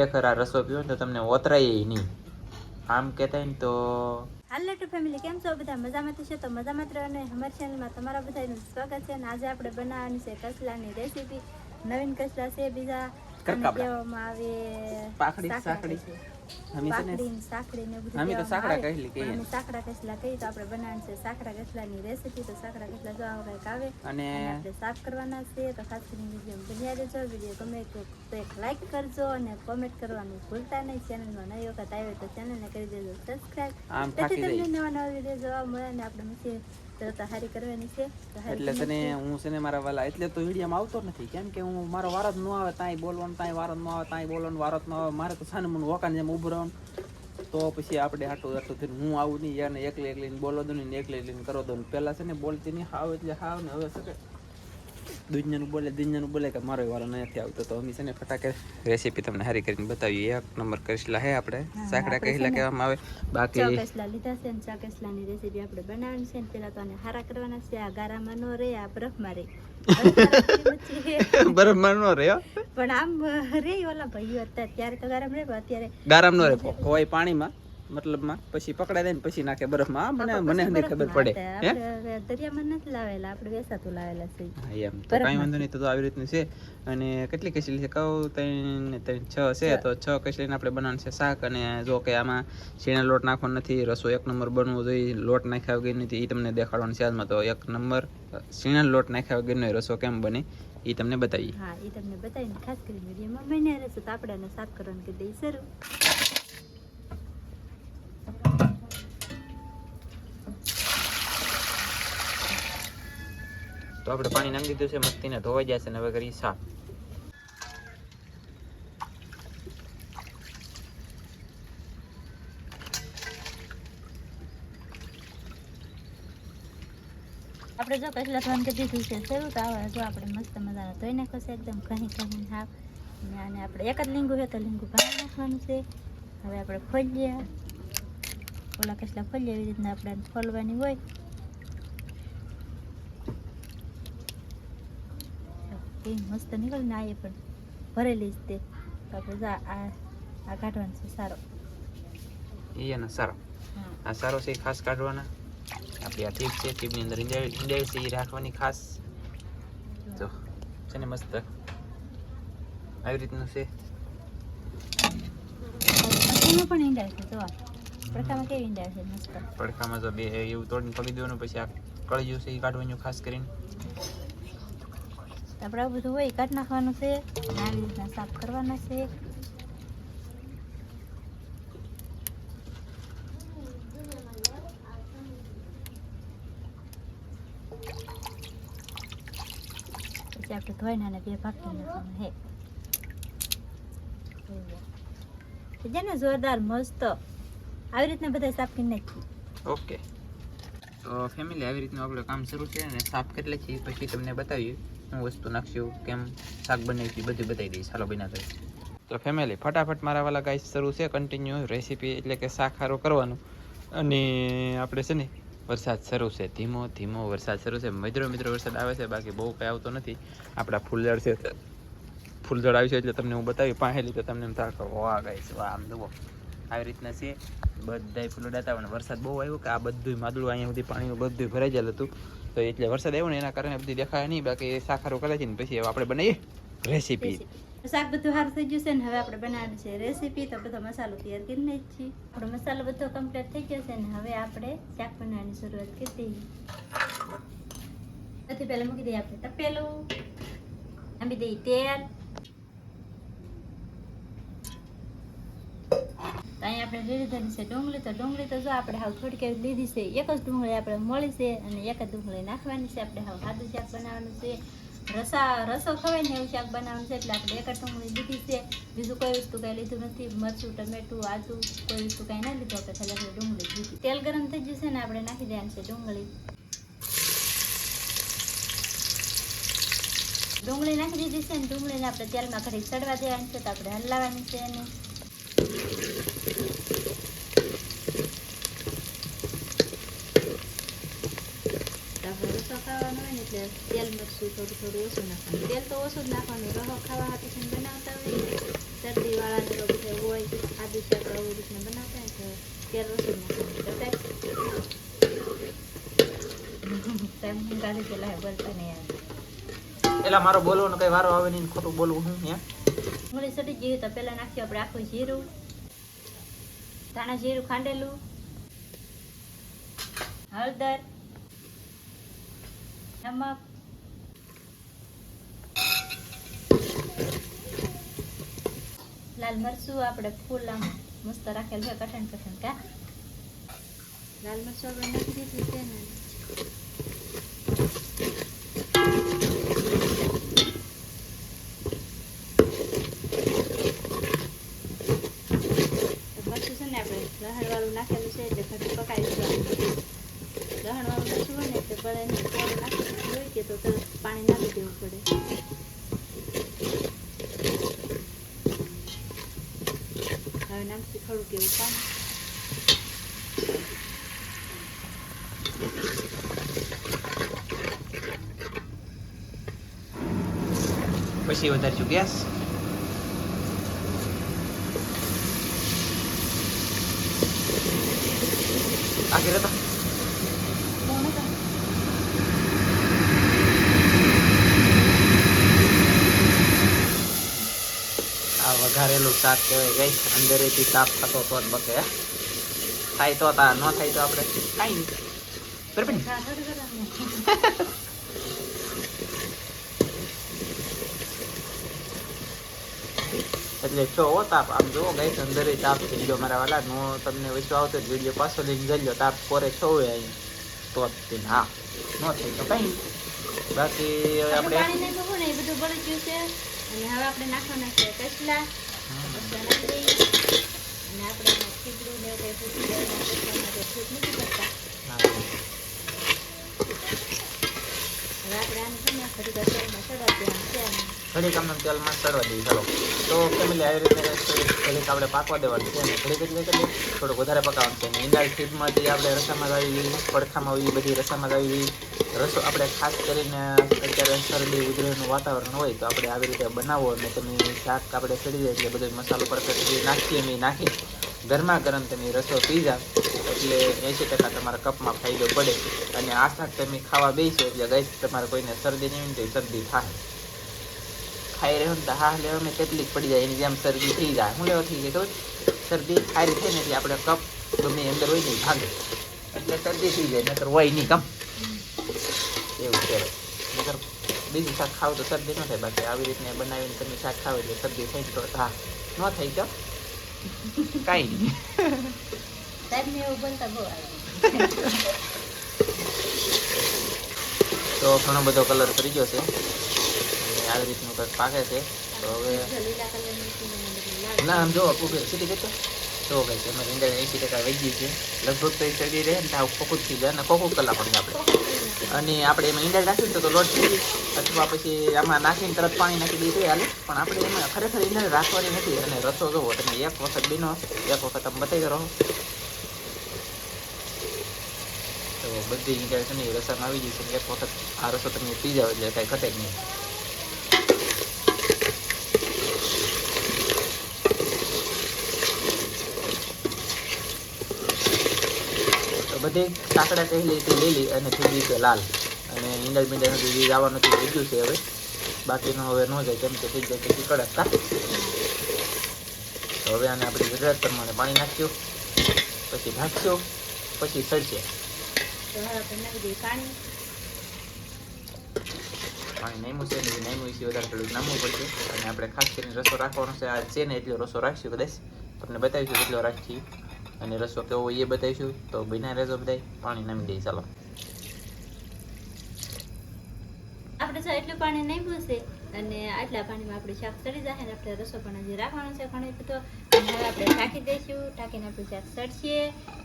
ખરેખર આ રસો પીવો ને તો તમને ઓતરાય નહીં. આમ કહેતા ને તો હાલો ટુ ફેમિલી, કેમ છો બધા? મજામાં છે તો મજામાં જ રહો ને અમારી ચેનલમાં તમારા બધાનું સ્વાગત છે. અને આજે આપણે બનાવવાની છે કસલાની રેસીપી. નવીન કસલા છે બીજા અને કહેવામાં આવે સાકડી સાકડી ને બધું સાકડા કસલા કહી તો આપણે બનાવવાનું છે સાકડા કસલાની રેસીપી. તો સાકડા કસલા જો આવો કંઈક આવે અને આપણે સાફ કરવાના છે. તો ખાસ કરીને વિડીયો બન્યા રહેજો. વિડીયો ગમે તો એક લાઈક કરજો અને કોમેન્ટ કરવાનું ભૂલતા નહીં. ચેનલમાં નવી વખત આવે તો ચેનલને કરી દેજો સબસ્ક્રાઇબ, તેથી તમને નવા નવા વિડીયો જોવા મળે ને આપણે મૂકીએ તો હારી કરવાની છે. એટલે તને હું છે ને મારા વાલા એટલે તો વિડીયોમાં આવતો નથી, કેમ કે હું મારો વારો જ ન આવે તાંય બોલવાનું, તાંય વારો ન આવે તાંય બોલવાનું, વારો જ ન આવે. મારે તો સાને મને વોકાને જેમ ઊભું રહેવાનું. તો પછી આપણે આટલું થઈને હું આવું નહીં યાર ને એકલી બોલો દઉં ને એકલી કરો દઉં. પહેલાં છે ને બોલતી નહીં હાવ એટલે હાવ ને હવે છે કે દુનિયાનું બોલે કે મારો વારો નથી આવતો. તો અમે છે ને ફટાકે રેસીપી તમને સારી કરીને બતાવીએ. એક નંબર કસલા હે આપણે સાકડા કસલા કહેવામાં આવે. બાકી કસલા લીધા છે ને કસલાની રેસીપી આપણે બનાવવાની છે. પેલા તો આને હારા કરવાના છે. આ ગારામાં નો રે, આ બરફમાં રે. બરફમાં નો રે પણ આમ રે ઓલા ભાઈઓ અત્યારે તો ગારામ રે, અત્યારે ગારામ નો રે કોઈ પાણીમાં મતલબમાં પછી પકડાય દે ને પછી નાખે બરફમાં. મને નથી ખબર પડે. દરિયામાં નથી લાવેલા, આપણે વેસાતું લાવેલા છે. એમ તો કાંઈ વાંધો નહીં. તો આવી રીતનું છે. અને કેટલી કસલી છે કહું? 3 6 છે. તો 6 કસલીને આપણે બનાવવાનું છે શાક. અને જો કે આમાં શીણા લોટ નાખવાનો નથી. રસો એક નંબર બનવો જોઈએ. લોટ નાખ્યા વગર નથી એ તમને દેખાડવાનું છે આજમાં. તો એક નંબર શીણા લોટ નાખ્યા વગરનો રસો કેમ બને એ તમને બતાવીએ. હા, એ તમને બતાવીને ખાસ કરીને વિડીયોમાં બન્યા રહેશે. તો આપણે એને સાફ કરવાનું કરી દઈએ શરૂ. તો આપણે પાણી નાખી દીધું છે, મસ્તીને ધોવાઈ જશે. ને હવે કરી સાફ. આપણે જો કસલા ધોવાનું કરી દીધું છે શરૂ. તો આવે જો આપણે મસ્ત મજાના ધોઈ નાખ્યો છે એકદમ કહી હાફ. અને આપણે એક જ લીંબુ છે તો લીંબુ ભાંગી નાખવાનું છે. હવે આપણે ફોલીએ, ઓલા કસલા ફોલીએ એવી રીતના આપણે ફોલવાની હોય. એ મસ્ત નીકળે ને આ એ પણ ભરેલી જ તે. તો આપણે આ કાઢવાનું છે સારો. એનો સારો આ સારો છે ખાસ કાઢવાના. આપણી આ ટીપ છે, ટીપની અંદર ઈંડાઈ છે એ રાખવાની ખાસ. જો છે ને મસ્ત આવી રીતનું છે. એમાં પણ ઈંડાય છે. જો પડખામાં કેવી ઈંડાય છે મસ્ત. પડખામાં જો બે એવું તોડીને પકડી દેવાનું. પછી આ કળિયું છે એ કાઢવાનું ખાસ કરીને. આપણે આ બધું હોય કાઢી નાખવાનું છે. આવી રીતના સાફ કરવાના છે. પછી આપણે ધોઈને અને બે ભાગ કરી નાખવાનું હે. જેને જોરદાર મસ્ત આવી રીતના બધા સાફ કરી નાખી. ઓકે, તો ફેમિલી આવી રીતનું આપણે કામ શરૂ છે. અને સાફ કરી લઈએ પછી તમને બતાવીએ હું વસ્તુ નાખશું, કેમ શાક બનાવી બધું બતાવી દઈશ. ચાલો બના દઈશ. તો ફેમિલી ફટાફટ મારા વાલા ગાઈસ શરૂ છે કન્ટિન્યુ રેસીપી, એટલે કે શાક સારું કરવાનું. અને આપણે છે ને વરસાદ શરૂ છે, ધીમો ધીમો વરસાદ શરૂ છે. મિત્રો વરસાદ આવે છે, બાકી બહુ કંઈ આવતો નથી. આપણા ફૂલઝાડ છે, ફૂલઝાડ આવી છે એટલે તમને હું બતાવી પાહેલી. તો તમને એમ થાય કે વાહ ગાઈસ વાહ, આમ જુઓ આવી રીતના છે. બધાય ફૂલો ડાતા હોય. વરસાદ બહુ આવ્યો કે આ બધું માદળું અહીંયા સુધી પાણીનું બધું ભરાઈ ગયેલું હતું. તો એટલે વરસાદ આવ્યો ને એના કારણે બધી દેખાય નહીં. બાકી શાક સારું કરે છે ને પછી આપણે બનાવીએ રેસીપી. શાક બધું સારું થઈ ગયું છે ને હવે આપણે બનાવવાનું છે રેસીપી. તો બધો મસાલો તૈયાર કરી નાખી છીએ. આપણો મસાલો બધો કમ્પ્લીટ થઈ ગયો છે ને હવે આપણે શાક બનાવવાની શરૂઆત કરી દઈએ. સૌથી પહેલા મૂકી દઈએ આપણે તપેલું, નાખી દઈએ તેલ. તો અહીંયા આપણે લીધી છે ડુંગળી. તો ડુંગળી તો જો આપણે હાવ થોડીક એવી લીધી છે. એક જ ડુંગળી આપણે મળી છે અને એક જ ડુંગળી નાખવાની છે. આપણે હાવ સાદું શાક બનાવવાનું છે. રસો ખવાય ને એવું શાક બનાવવાનું છે. એટલે આપણે એક જ ડુંગળી લીધી છે. બીજું કોઈ વસ્તુ કાંઈ લીધું નથી. મરચું, ટમેટું, આદુ કોઈ વસ્તુ કાંઈ ના લીધું. આપણે ખાલી આપણે ડુંગળી લીધી. તેલ ગરમ થઈ ગયું છે ને આપણે નાખી દેવાનું છે ડુંગળી. ડુંગળી નાખી દીધી છે ને ડુંગળીને આપણે તેલમાં ઘડી ચડવા દેવાની છે. તો આપણે હલાવવાની છે એને. રસો ખાવાનો હોય ને એટલે તેલ મરચું થોડું ઓછું નાખવાનું. તેલ તો ઓછું જ નાખવાનું. રસો ખાવા હાથે બનાવતા હોય તો શરદીવાળા ને બધું હોય આદુ શાક આવી રીતના બનાવતા હોય તો તેલ ઓછું નાખવાનું કાઢી પેલા બોલતા નહીં આવે એલા મારો બોલવાનો કઈ વારો આવે નહીં, ખોટું બોલવું હું ત્યાં. મૂળી સટી ગઈ તો પેલા નાખ્યું આપણે આખું જીરું, ધાણા જીરું ખાંડેલું, હળદર, નમક, લાલ મરચું આપણે ફૂલ આમ મસ્ત રાખેલ છે કઠણ કા લાલ મરચું આપણે નાખી દીધું છે ને મરચું છે ને આપણે લહણ વાળું નાખેલું છે એટલે ઘડી પકાવી દેવાનું. લહણ વાળું મરચું હોય ને એટલે બળે ને થોડું નાખી હોય કે તો તરત પાણી નાખી દેવું પડે. હવે નાખી થોડું કેવું પાણી. પછી વધારશું ગેસ. આખી રહેતા આ વઘારેલું શાક કહેવાય ગઈ. અંદરેથી સાફ થતો તો જ બકે. થાય તો તા, ન થાય તો આપણે કાંઈ નહીં. બરાબર ને? એટલે છો તાપ આમ જોવો ગઈ અંદર તાપ થઈ ગયો મારા વાલા. નો તમને વિશ્વ આવતો જ વિડીયો પાછો લઈને જઈ લો. તાપ કોરે છો અહીં તો જ તે હા ન થાય તો કઈ બાકી હવે આપણે પાણી નહીં બહુ ને એ બધું બળી ગયું છે અને હવે આપણે નાખવાના છે કસલા. કસલા નાખી દઈએ અને આપણે ખીચડું ને કંઈ પૂછી દઈએ કસલા માટે ફૂટ નથી કરતા. હવે આપણે આને છે ને ઘડી તેલમાં ચડવા દેવાનું છે. ઘડીક આમ તેલમાં ચડવા દઈએ. ચાલો તો ફેમિલી આવી રીતે ઘડીક આપણે પાકવા દેવાનું છે. અને ઘડીક એટલે કેટલી થોડુંક વધારે પકાવવાનું છે. અને ઈંડાળ ફીડમાંથી આપણે રસામાં આવી ગઈ, પડખામાં આવી બધી રસામાં આવી ગઈ. રસો આપણે ખાસ કરીને અત્યારે શરદી ઉધરસનું વાતાવરણ હોય તો આપણે આવી રીતે બનાવો. અને તમે શાક આપણે ચડી જાય એટલે બધો મસાલો પડે નાખીએ મેં નાખી ગરમા ગરમ તમે રસો પી જાવ એટલે 80% તમારા કપમાં ફાયદો પડે. અને આ શાક તમે ખાવા બેસો એટલે ગઈ તમારે કોઈને શરદી નહીં હોય તો શરદી થાય. ખાઈ રહ્યો ને તો હા લેવા મેં કેટલીક પડી જાય એની જેમ શરદી થઈ જાય. હું લેવા થઈ જાય તો શરદી ખારી થાય ને એટલે આપણે કપ ગમે અંદર હોય નહીં ભાગે એટલે શરદી થઈ જાય. નકર હોય નહીં કમ એવું છે. નકર બીજું શાક ખાવ તો શરદી ન થાય. બાકી આવી રીતને બનાવીને તમે શાક ખાવ એટલે શરદી થઈ તો હા ન થઈ તો કાંઈ નહીં. સાહેબને એવું બોલતા બહુ આવે. તો ઘણો બધો કલર કરી ગયો છે અને આવી રીતનું કંઈક પાકે છે. તો હવે લીલા કલરની છે ને બધી લાલ. ના આમ જો કુબેર સીટી ગયો તો કઈ છે અમારે ઈંડા 80% વહી છે લગભગ. તો એ ચડી રહે ને તો કોકું થઈ જાય અને કોકું કલાક પણ આપણે અને આપણે એમાં ઈંડા નાખીને તો લોટ થઈ અથવા પછી આમાં નાખીને તરત પાણી નાખી દઈએ તો હાલે. પણ આપણે એમાં ખરેખર ઈંડા રાખવાની નથી. અને રસો જોવો તમે એક વખત બીનો એક વખત આમ બતાવી રહો તો બધી ઈંડા છે ને એ રસામાં આવી જશે. એક વખત આ રસો તમે પી જાવ એટલે કાંઈ ઘટે જ નહીં. બધી કાકડા કહેલી તે લીલી અને થઈ છે લાલ. અને ઈંડા બીંડા નથી જવાનું થઈ ગયું છે હવે. બાકીનું હવે ન જાય કેમ કે થઈ જાય પછી કડક કા. તો હવે આને આપણે જરૂરિયાત પ્રમાણે પાણી નાખ્યું પછી ઢાંકશું પછી સડશે. તો હવે આપણે નાખી દઈએ પાણી. પાણી નામ્યું છે ને નામ્યું છે વધારે થોડુંક નામવું પડશે. અને આપણે ખાસ કરીને રસો રાખવાનો છે. આ છે ને એટલો રસો રાખશું કદાચ તમને બતાવીશું કેટલો રાખીએ અને રસો કેવો હોય એ બતાવીશું. તો બિના રહેજો બધાય પાણી નામી દઈએ. ચાલો આપણે જો એટલું પાણી નાખ્યું છે અને આટલા પાણીમાં આપણે શાક ચડી જાય ને આપણે રસો પણ હજી રાખવાનો છે ઘણો બધો. અને હવે આપણે ઢાંકી દઈશું. ઢાંકીને આપણું શાક સડશે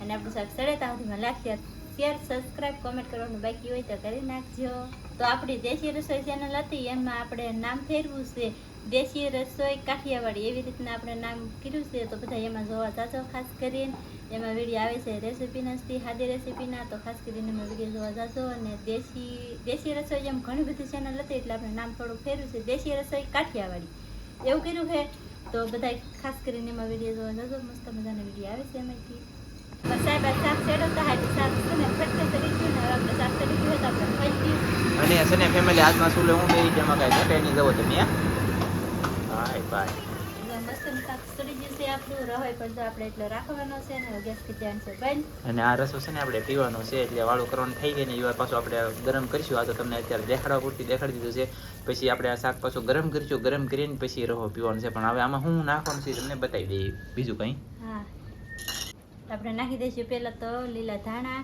અને આપણું શાક સડે ત્યાં સુધીમાં લાગશે. શેર સબસ્ક્રાઈબ કોમેન્ટ કરવાનું બાકી હોય તો કરી નાખજો. તો આપણી દેશી રસોઈ ચેનલ હતી એમાં આપણે નામ ફેરવું છે દેશી રસોઈ કાઠિયાવાડી એવી રીતના આપણે નામ કર્યું છે. તો બધા એમાં જોવા જાજો ખાસ કરીને. એમાં વિડીયો આવે છે રેસીપીના સાદી રેસીપીના. તો ખાસ કરીને એમાં વિડીયો જોવા જાજો. અને દેશી રસોઈ એમ ઘણી બધી ચેનલ હતી એટલે આપણે નામ થોડું ફેરવ્યું છે દેશી રસોઈ કાઠિયાવાડી એવું કર્યું છે. તો બધા ખાસ કરીને એમાં વિડીયો જોવા જજો, મસ્ત મજાનો વિડીયો આવે છે એમાંથી. બસ સાહેબ આ શાક સેડવતા હાથી શાક છે ને ફટકે કરી ગયું ને હવે આપણે શાક કરી ગયું તો આપણે ખાઈ ગયું. અને છે ને ફેમિલી આજમાં શું લેવું બે જેમાં કાંઈ ઘટે નહીં જવો તમે બાય બાય. મસ્ત શાક સડી ગયું છે આપણું રહોય પણ જો આપણે એટલે રાખવાનો છે ને ગેસ કે ધ્યાન છે બંધ. અને આ રસો છે ને આપણે પીવાનો છે એટલે વાળું કરવાનું થઈ ગયું ને એ વાર પાછું આપણે ગરમ કરીશું. આ તો તમને અત્યારે દેખાડવા પૂરતી દેખાડી દીધું છે. પછી આપણે આ શાક પાછું ગરમ કરીશું, ગરમ કરીને પછી રહો પીવાનું છે. પણ હવે આમાં શું નાખવાનું છે તમને બતાવી દઈએ બીજું કંઈ. હા આપણે નાખી દઈશું પહેલા તો લીલા ધાણા,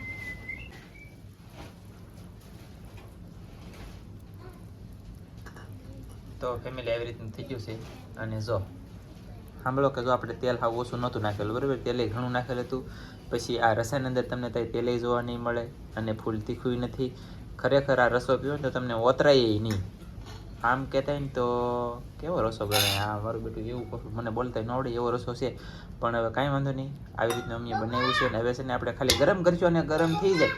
તો ફેમિલી આવી રીતનું થઈ ગયું છે. અને જો સાંભળો કે જો આપણે તેલ હાવ ઓછું નહોતું નાખેલું બરાબર, તેલે ઘણું નાખેલું હતું. પછી આ રસાની અંદર તમને ત્યાં તેલે જોવા નહીં મળે અને ફૂલ તીખું નથી. ખરેખર આ રસો પીવો ને તો તમને ઓતરાય નહીં. આમ કહેતા ને તો કેવો રસો ગણાય. આ મારું બેટું એવું કહું મને બોલતા ન આવડે એવો રસો છે. પણ હવે કાંઈ વાંધો નહીં, આવી રીતનું અમે બનાવ્યું છે. અને હવે છે ને આપણે ખાલી ગરમ કરીશું અને ગરમ થઈ જાય.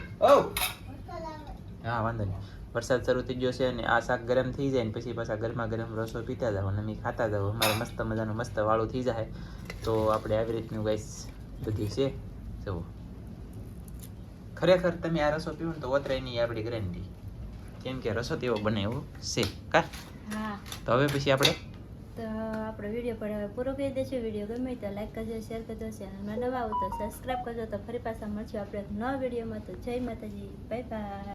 હા વાંધો નહીં, વરસાદ શરૂ થઈ ગયો છે અને આ શાક ગરમ થઈ જાય ને પછી પાછા ગરમા ગરમ રસો પીતા જાવ અને અમે ખાતા જાવ. અમારે મસ્ત મજાનું મસ્ત વાળું થઈ જાય. તો આપણે આવી રીતનું ગાઈસ બધી છે જુઓ. ખરેખર તમે આ રસો પીવો ને તો ઓતરાય નહીં આપણી ગેરંટી, કેમ કે રસો તેવો બને એવો છે કા. હા તો હવે પછી આપણે તો આપણો વિડીયો પણ હવે પૂરો કરી દઈશું. વિડીયો ગમે તો લાઈક કરજો, શેર કરજો, ચેનલમાં નવા આવો તો સબસ્ક્રાઈબ કરજો. તો ફરી પાછા મળશું આપણે એક નવા વિડીયોમાં. તો જય માતાજી, બાય બાય.